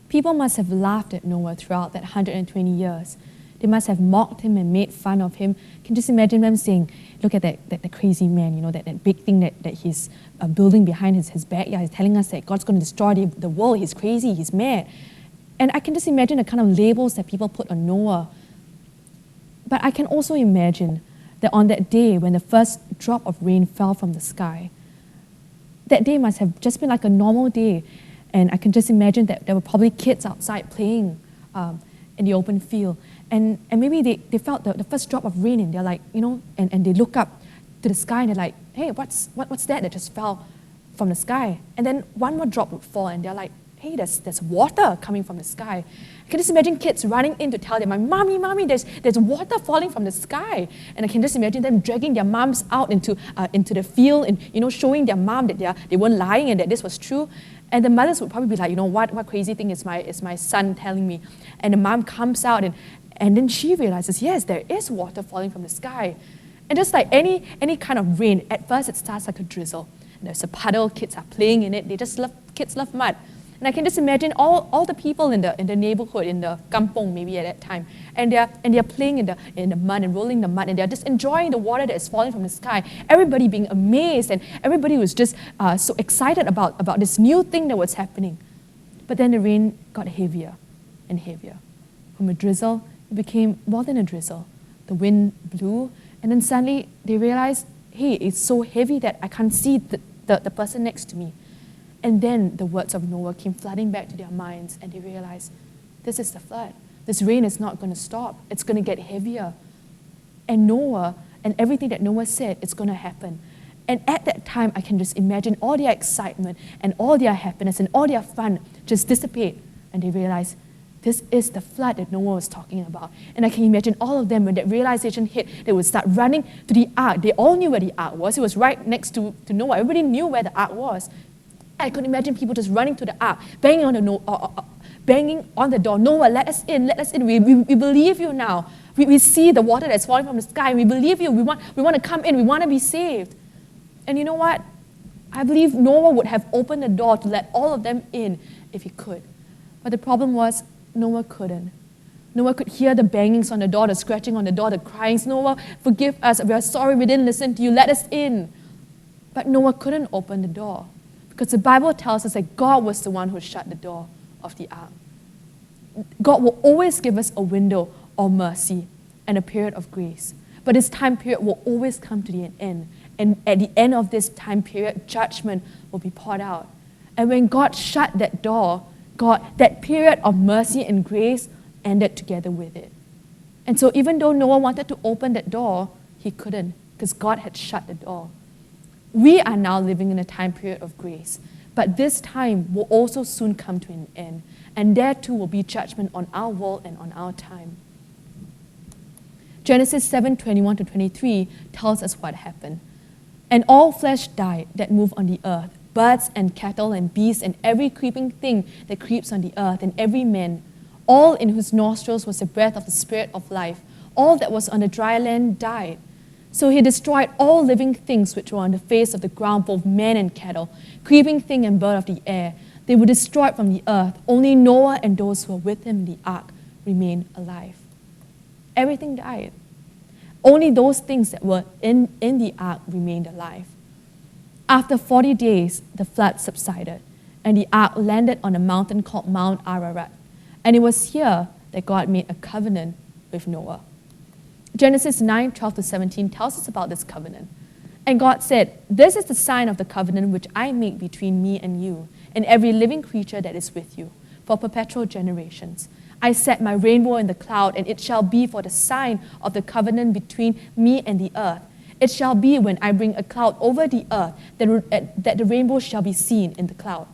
People must have laughed at Noah throughout that 120 years. They must have mocked him and made fun of him. You can just imagine them saying, look at that crazy man, that big thing that he's building behind his backyard. He's telling us that God's going to destroy the world. He's crazy, he's mad. And I can just imagine the kind of labels that people put on Noah. But I can also imagine that on that day when the first drop of rain fell from the sky, that day must have just been like a normal day. And I can just imagine that there were probably kids outside playing in the open field. And maybe they felt the first drop of rain and they're like, and they look up to the sky and they're like, hey, what's that just fell from the sky? And then one more drop would fall and they're like, hey, there's water coming from the sky. I can just imagine kids running in to tell their mom, mommy, there's water falling from the sky. And I can just imagine them dragging their moms out into the field and showing their mom that they weren't lying and that this was true. And the mothers would probably be like, what crazy thing is my son telling me? And the mom comes out and then she realizes, yes, there is water falling from the sky. And just like any kind of rain, at first it starts like a drizzle. And there's a puddle, kids are playing in it. Kids love mud. And I can just imagine all the people in the neighborhood, in the kampong maybe at that time, and they're playing in the mud and rolling the mud, and they're just enjoying the water that is falling from the sky. Everybody being amazed, and everybody was just so excited about this new thing that was happening. But then the rain got heavier and heavier. From a drizzle, it became more than a drizzle. The wind blew, and then suddenly they realized, hey, it's so heavy that I can't see the person next to me. And then the words of Noah came flooding back to their minds, and they realized, this is the flood. This rain is not going to stop. It's going to get heavier. And Noah, and everything that Noah said, it's going to happen. And at that time, I can just imagine all their excitement and all their happiness and all their fun just dissipate. And they realize, this is the flood that Noah was talking about. And I can imagine all of them, when that realization hit, they would start running to the ark. They all knew where the ark was. It was right next to Noah. Everybody knew where the ark was. I could imagine people just running to the ark, banging on the door. Noah, let us in, let us in. We believe you now. We see the water that's falling from the sky. We believe you. We want to come in. We want to be saved. And you know what? I believe Noah would have opened the door to let all of them in if he could. But the problem was, Noah couldn't. Noah could hear the bangings on the door, the scratching on the door, the cryings. Noah, forgive us. We are sorry we didn't listen to you. Let us in. But Noah couldn't open the door. Because the Bible tells us that God was the one who shut the door of the ark. God will always give us a window of mercy and a period of grace. But this time period will always come to the end. And at the end of this time period, judgment will be poured out. And when God shut that door, that period of mercy and grace ended together with it. And so even though Noah wanted to open that door, he couldn't, because God had shut the door. We are now living in a time period of grace, but this time will also soon come to an end, and there too will be judgment on our world and on our time. Genesis 7:21-23 tells us what happened. And all flesh died that moved on the earth, birds and cattle and beasts and every creeping thing that creeps on the earth, and every man, all in whose nostrils was the breath of the Spirit of life. All that was on the dry land died. So he destroyed all living things which were on the face of the ground, both man and cattle, creeping thing and bird of the air. They were destroyed from the earth. Only Noah and those who were with him in the ark remained alive. Everything died. Only those things that were in the ark remained alive. After 40 days, the flood subsided, and the ark landed on a mountain called Mount Ararat. And it was here that God made a covenant with Noah. Genesis 9:12-17 tells us about this covenant. And God said, "This is the sign of the covenant which I make between me and you, and every living creature that is with you, for perpetual generations. I set my rainbow in the cloud, and it shall be for the sign of the covenant between me and the earth. It shall be when I bring a cloud over the earth that the rainbow shall be seen in the cloud.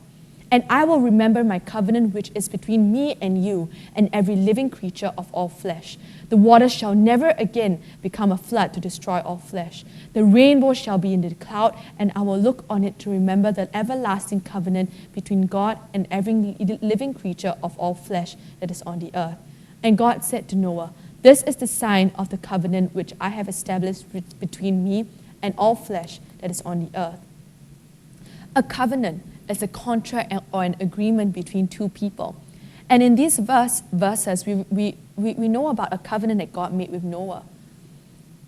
And I will remember my covenant which is between me and you and every living creature of all flesh. The waters shall never again become a flood to destroy all flesh. The rainbow shall be in the cloud, and I will look on it to remember the everlasting covenant between God and every living creature of all flesh that is on the earth." And God said to Noah, "This is the sign of the covenant which I have established between me and all flesh that is on the earth." A covenant is a contract or an agreement between two people. And in these verses, we know about a covenant that God made with Noah.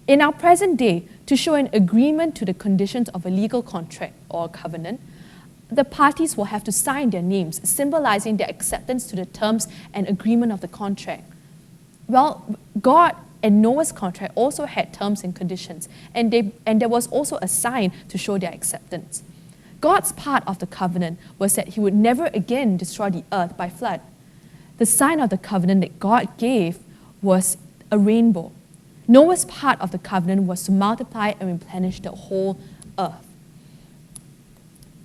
In our present day, to show an agreement to the conditions of a legal contract or covenant, the parties will have to sign their names, symbolizing their acceptance to the terms and agreement of the contract. Well, God and Noah's contract also had terms and conditions, and there was also a sign to show their acceptance. God's part of the covenant was that he would never again destroy the earth by flood. The sign of the covenant that God gave was a rainbow. Noah's part of the covenant was to multiply and replenish the whole earth.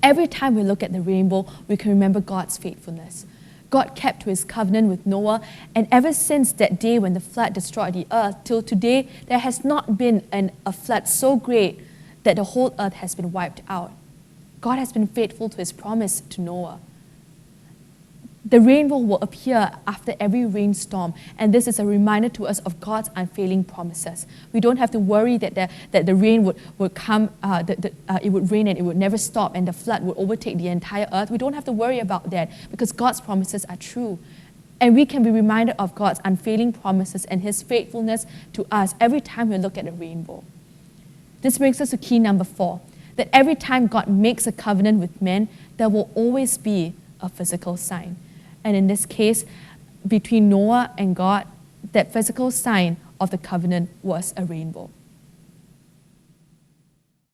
Every time we look at the rainbow, we can remember God's faithfulness. God kept to his covenant with Noah, and ever since that day when the flood destroyed the earth, till today, there has not been a flood so great that the whole earth has been wiped out. God has been faithful to his promise to Noah. The rainbow will appear after every rainstorm, and this is a reminder to us of God's unfailing promises. We don't have to worry that the rain would come, it would rain and it would never stop, and the flood would overtake the entire earth. We don't have to worry about that because God's promises are true. And we can be reminded of God's unfailing promises and his faithfulness to us every time we look at the rainbow. This brings us to key number 4, that every time God makes a covenant with men, there will always be a physical sign. And in this case, between Noah and God, that physical sign of the covenant was a rainbow.